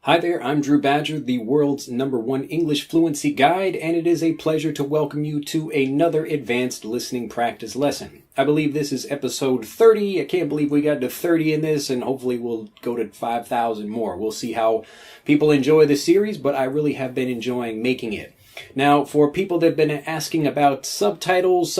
Hi there, I'm Drew Badger, the world's #1 English fluency guide, and it is a pleasure to welcome you to another advanced listening practice lesson. I believe this is episode 30. I can't believe we got to 30 in this, and hopefully we'll go to 5,000 more. We'll see how people enjoy the series, but I really have been enjoying making it. Now, for people that have been asking about subtitles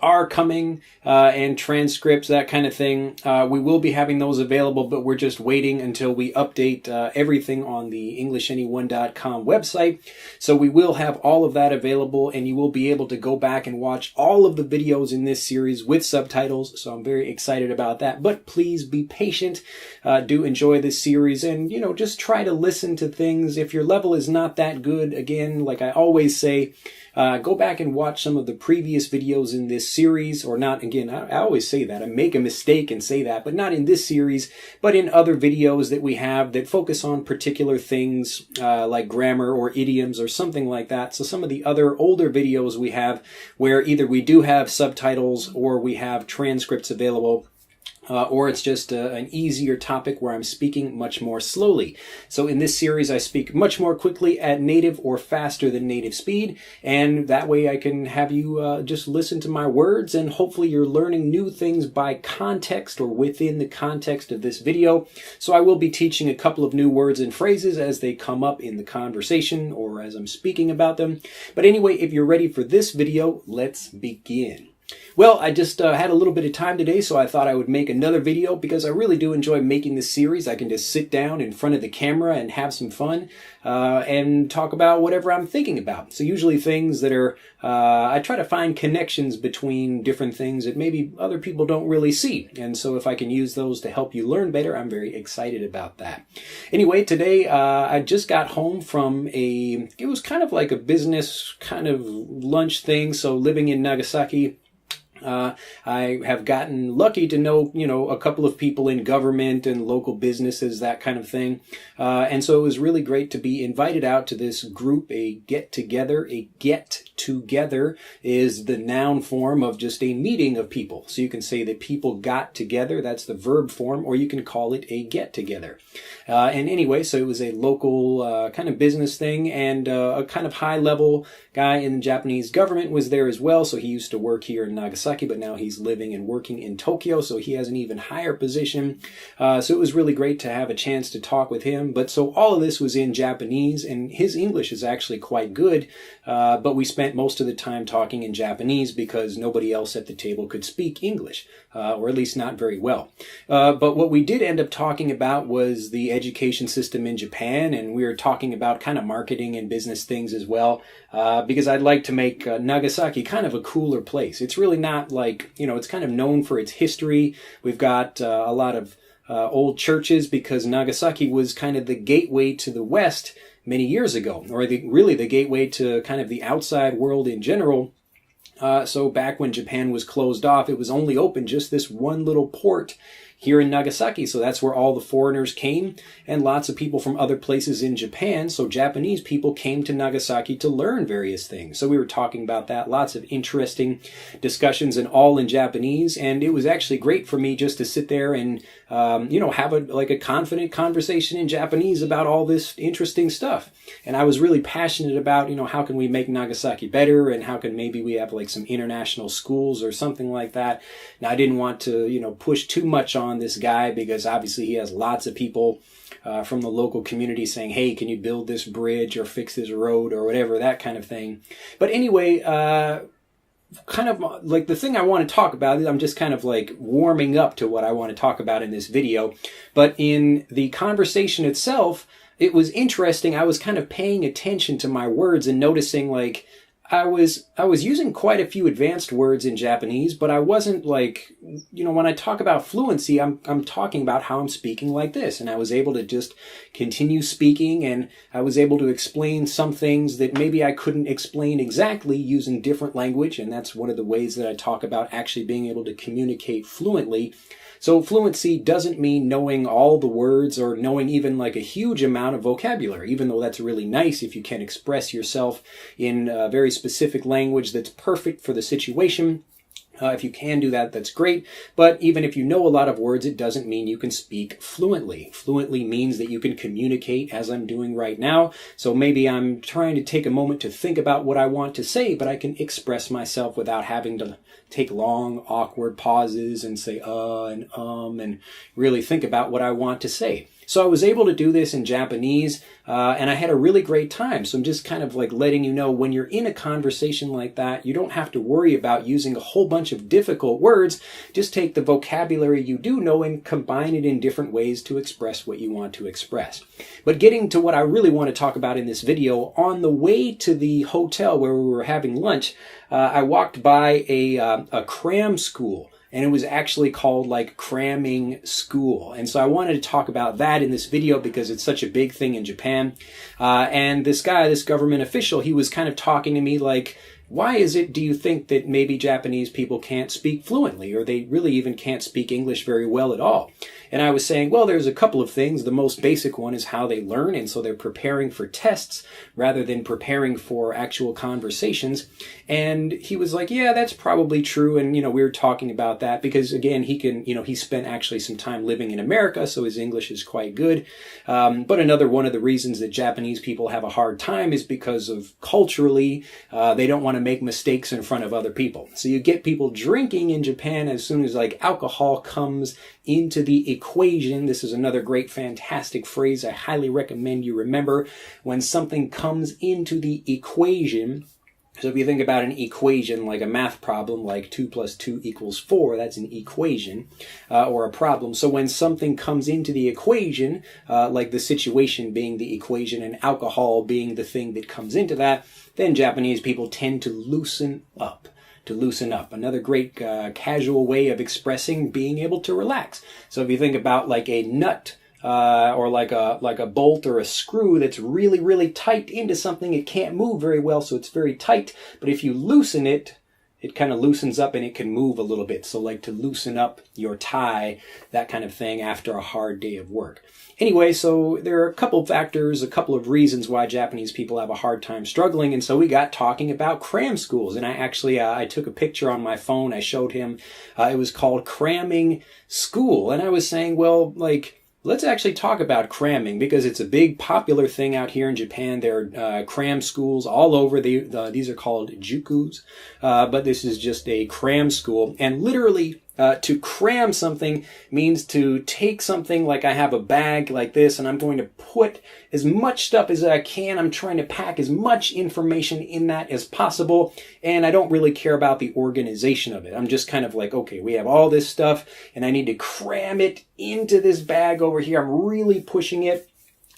are coming, and transcripts, that kind of thing. We will be having those available, but we're just waiting until we update everything on the EnglishAnyone.com website. So we will have all of that available, and you will be able to go back and watch all of the videos in this series with subtitles. So I'm very excited about that. But please be patient. Do enjoy this series, and just try to listen to things. If your level is not that good, again, like I always say, go back and watch some of the previous videos in this series, or not. Again, I always say that. I make a mistake and say that, but not in this series, but in other videos that we have that focus on particular things like grammar or idioms or something like that. So some of the other older videos we have where either we do have subtitles or we have transcripts available, or it's just an easier topic where I'm speaking much more slowly. So in this series, I speak much more quickly at native or faster than native speed, and that way I can have you just listen to my words, and hopefully you're learning new things by context or within the context of this video. So I will be teaching a couple of new words and phrases as they come up in the conversation or as I'm speaking about them. But anyway, if you're ready for this video, let's begin. Well, I just had a little bit of time today, so I thought I would make another video because I really do enjoy making this series. I can just sit down in front of the camera and have some fun and talk about whatever I'm thinking about. So usually things that are, I try to find connections between different things that maybe other people don't really see. And so if I can use those to help you learn better, I'm very excited about that. Anyway, today I just got home from it was kind of like a business kind of lunch thing. So living in Nagasaki, I have gotten lucky to know, a couple of people in government and local businesses, that kind of thing. And so it was really great to be invited out to this group, a get-together. A get-together is the noun form of just a meeting of people. So you can say that people got together, that's the verb form, or you can call it a get-together. And anyway, so it was a local kind of business thing, and a kind of high-level guy in the Japanese government was there as well. So he used to work here in Nagasaki, but now he's living and working in Tokyo, so he has an even higher position. So it was really great to have a chance to talk with him. But so all of this was in Japanese, and his English is actually quite good, but we spent most of the time talking in Japanese because nobody else at the table could speak English, or at least not very well. But what we did end up talking about was the education system in Japan, and we were talking about kind of marketing and business things as well, because I'd like to make Nagasaki kind of a cooler place. It's really not like, it's kind of known for its history. We've got a lot of old churches because Nagasaki was kind of the gateway to the West many years ago, or really the gateway to kind of the outside world in general. So back when Japan was closed off, it was only open just this one little port here in Nagasaki. So that's where all the foreigners came, and lots of people from other places in Japan. So Japanese people came to Nagasaki to learn various things. So we were talking about that, lots of interesting discussions, and all in Japanese. And it was actually great for me just to sit there and, have a confident conversation in Japanese about all this interesting stuff. And I was really passionate about, how can we make Nagasaki better, and how can maybe we have like some international schools or something like that. Now, I didn't want to, push too much on this guy because obviously he has lots of people from the local community saying, hey, can you build this bridge or fix this road or whatever, that kind of thing. But anyway, kind of like the thing I want to talk about, I'm just kind of like warming up to what I want to talk about in this video. But in the conversation itself, it was interesting. I was kind of paying attention to my words and noticing like I was using quite a few advanced words in Japanese, but I wasn't like, when I talk about fluency, I'm talking about how I'm speaking like this. And I was able to just continue speaking, and I was able to explain some things that maybe I couldn't explain exactly using different language. And that's one of the ways that I talk about actually being able to communicate fluently. So fluency doesn't mean knowing all the words or knowing even like a huge amount of vocabulary, even though that's really nice if you can express yourself in a very specific language that's perfect for the situation. If you can do that, that's great. But even if you know a lot of words, it doesn't mean you can speak fluently. Fluently means that you can communicate as I'm doing right now. So maybe I'm trying to take a moment to think about what I want to say, but I can express myself without having to take long, awkward pauses and say and really think about what I want to say. So I was able to do this in Japanese, and I had a really great time. So I'm just kind of like letting you know, when you're in a conversation like that, you don't have to worry about using a whole bunch of difficult words. Just take the vocabulary you do know and combine it in different ways to express what you want to express. But getting to what I really want to talk about in this video, on the way to the hotel where we were having lunch, I walked by a cram school. And it was actually called like Cramming School. And so I wanted to talk about that in this video because it's such a big thing in Japan. And this guy, this government official, he was kind of talking to me like, why is it, do you think, that maybe Japanese people can't speak fluently, or they really even can't speak English very well at all? And I was saying, well, there's a couple of things. The most basic one is how they learn, and so they're preparing for tests rather than preparing for actual conversations. And he was like, yeah, that's probably true. And, we were talking about that because, again, he spent actually some time living in America, so his English is quite good. But another one of the reasons that Japanese people have a hard time is because of culturally, they don't want to make mistakes in front of other people. So you get people drinking in Japan as soon as like alcohol comes into the equation. This is another great, fantastic phrase I highly recommend you remember. When something comes into the equation, so if you think about an equation like a math problem, like 2 + 2 = 4, that's an equation or a problem. So when something comes into the equation, like the situation being the equation and alcohol being the thing that comes into that, then Japanese people tend to loosen up. Another great casual way of expressing being able to relax. So if you think about like a nut, or like a bolt or a screw that's really, really tight into something, it can't move very well, so it's very tight. But if you loosen it, it kind of loosens up and it can move a little bit. So like to loosen up your tie, that kind of thing after a hard day of work. Anyway, so there are a couple factors, a couple of reasons why Japanese people have a hard time struggling. And so we got talking about cram schools. And I actually, I took a picture on my phone. I showed him, it was called Cramming School. And I was saying, well, like, let's actually talk about cramming because it's a big popular thing out here in Japan. There are cram schools all over. These are called jukus, but this is just a cram school. And literally, to cram something means to take something like I have a bag like this and I'm going to put as much stuff as I can. I'm trying to pack as much information in that as possible. And I don't really care about the organization of it. I'm just kind of like, okay, we have all this stuff and I need to cram it into this bag over here. I'm really pushing it.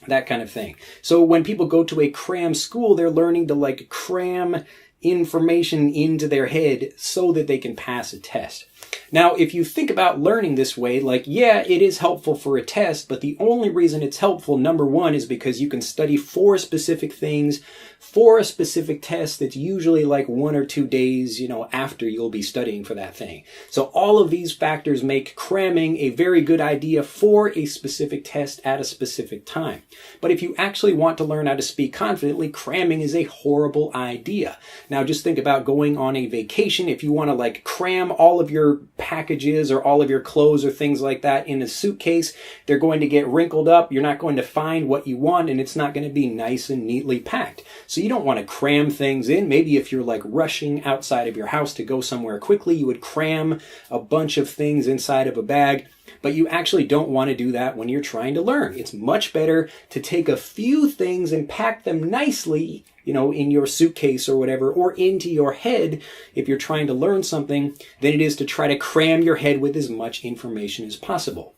That kind of thing. So when people go to a cram school, they're learning to like cram information into their head so that they can pass a test. Now, if you think about learning this way, like, yeah, it is helpful for a test, but the only reason it's helpful, number one, is because you can study for specific things for a specific test that's usually like 1 or 2 days, after you'll be studying for that thing. So all of these factors make cramming a very good idea for a specific test at a specific time. But if you actually want to learn how to speak confidently, cramming is a horrible idea. Now, just think about going on a vacation. If you want to like cram all of your packages or all of your clothes or things like that in a suitcase, they're going to get wrinkled up. You're not going to find what you want, and it's not going to be nice and neatly packed. So you don't want to cram things in. Maybe if you're like rushing outside of your house to go somewhere quickly, you would cram a bunch of things inside of a bag. But you actually don't want to do that when you're trying to learn. It's much better to take a few things and pack them nicely, in your suitcase or whatever, or into your head if you're trying to learn something, than it is to try to cram your head with as much information as possible.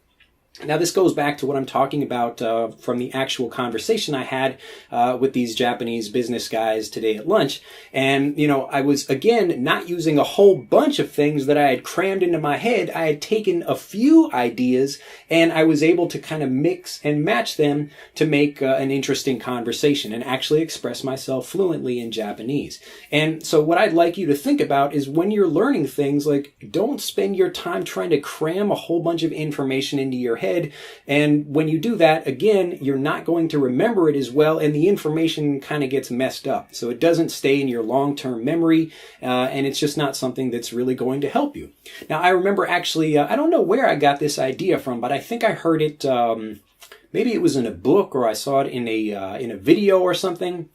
Now, this goes back to what I'm talking about from the actual conversation I had with these Japanese business guys today at lunch. And, I was, again, not using a whole bunch of things that I had crammed into my head. I had taken a few ideas and I was able to kind of mix and match them to make an interesting conversation and actually express myself fluently in Japanese. And so what I'd like you to think about is when you're learning things, like, don't spend your time trying to cram a whole bunch of information into your head. head. And when you do that, again, you're not going to remember it as well, and the information kind of gets messed up. So it doesn't stay in your long-term memory, and it's just not something that's really going to help you. Now, I remember actually, I don't know where I got this idea from, but I think I heard it, maybe it was in a book or I saw it in a video or something.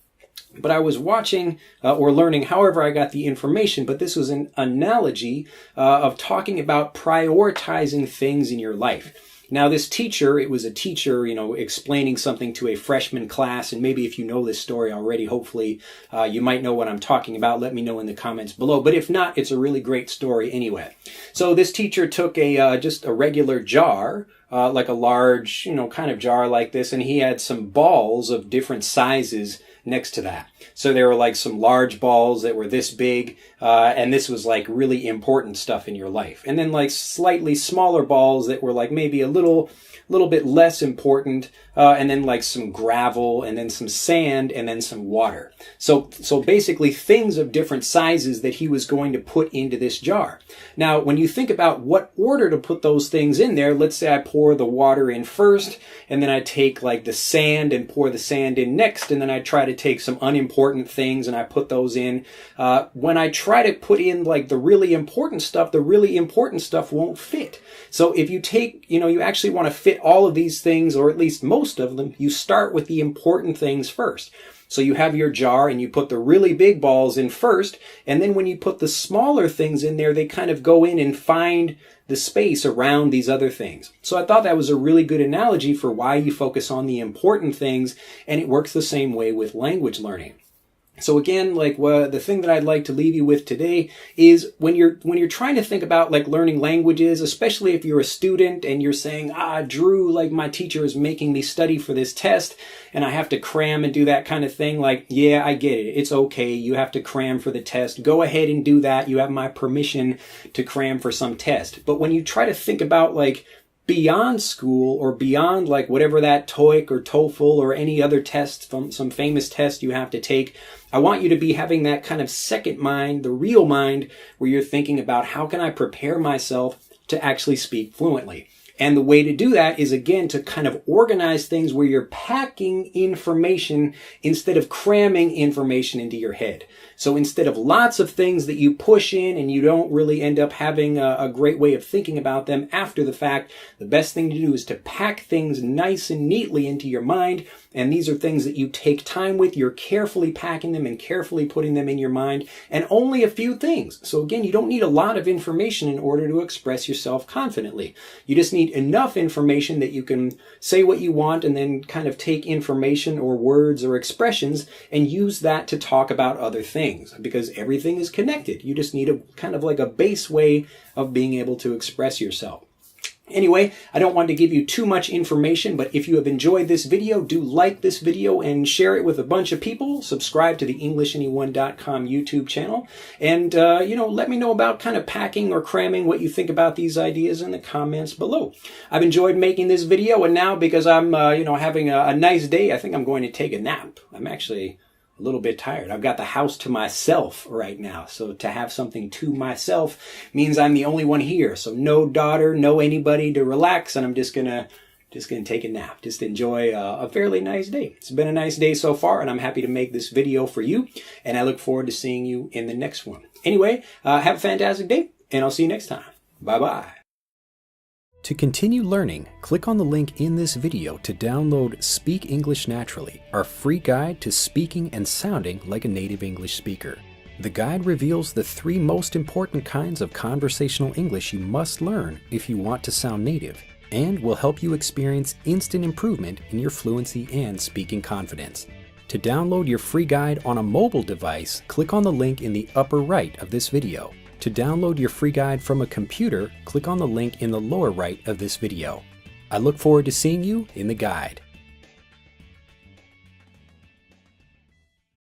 But I was watching or learning, however I got the information, but this was an analogy of talking about prioritizing things in your life. Now, this teacher, it was a teacher, explaining something to a freshman class, and maybe if you know this story already, hopefully you might know what I'm talking about. Let me know in the comments below. But if not, it's a really great story anyway. So this teacher took just a regular jar, like a large, kind of jar like this, and he had some balls of different sizes next to that. So there were like some large balls that were this big, and this was like really important stuff in your life. And then like slightly smaller balls that were like maybe a little bit less important, and then like some gravel, and then some sand, and then some water. So basically things of different sizes that he was going to put into this jar. Now, when you think about what order to put those things in there, let's say I pour the water in first, and then I take like the sand and pour the sand in next, and then I try to take some unimportant things and I put those in. When I try to put in like the really important stuff won't fit. So if you take, you actually want to fit all of these things, or at least most of them, you start with the important things first. So you have your jar and you put the really big balls in first, and then when you put the smaller things in there, they kind of go in and find the space around these other things. So I thought that was a really good analogy for why you focus on the important things, and it works the same way with language learning. So again, the thing that I'd like to leave you with today is when you're trying to think about like learning languages, especially if you're a student and you're saying, Drew, like my teacher is making me study for this test and I have to cram and do that kind of thing. Like, yeah, I get it. It's okay. You have to cram for the test. Go ahead and do that. You have my permission to cram for some test. But when you try to think about like beyond school or beyond like whatever that TOEIC or TOEFL or any other test, some famous test you have to take, I want you to be having that kind of second mind, the real mind, where you're thinking about how can I prepare myself to actually speak fluently. And the way to do that is, again, to kind of organize things where you're packing information instead of cramming information into your head. So instead of lots of things that you push in and you don't really end up having a great way of thinking about them after the fact, the best thing to do is to pack things nice and neatly into your mind. And these are things that you take time with. You're carefully packing them and carefully putting them in your mind, and only a few things. So again, you don't need a lot of information in order to express yourself confidently. You just need enough information that you can say what you want and then kind of take information or words or expressions and use that to talk about other things, because everything is connected. You just need a kind of like a base way of being able to express yourself. Anyway, I don't want to give you too much information, but if you have enjoyed this video, do like this video and share it with a bunch of people. Subscribe to the EnglishAnyone.com YouTube channel. And, let me know about kind of packing or cramming, what you think about these ideas in the comments below. I've enjoyed making this video, and now because I'm, having a nice day, I think I'm going to take a nap. I'm actually a little bit tired. I've got the house to myself right now. So to have something to myself means I'm the only one here. So no daughter, no anybody to relax, and I'm just gonna take a nap. Just enjoy a fairly nice day. It's been a nice day so far, and I'm happy to make this video for you, and I look forward to seeing you in the next one. Anyway, have a fantastic day, and I'll see you next time. Bye-bye. To continue learning, click on the link in this video to download Speak English Naturally, our free guide to speaking and sounding like a native English speaker. The guide reveals the 3 most important kinds of conversational English you must learn if you want to sound native, and will help you experience instant improvement in your fluency and speaking confidence. To download your free guide on a mobile device, click on the link in the upper right of this video. To download your free guide from a computer, click on the link in the lower right of this video. I look forward to seeing you in the guide.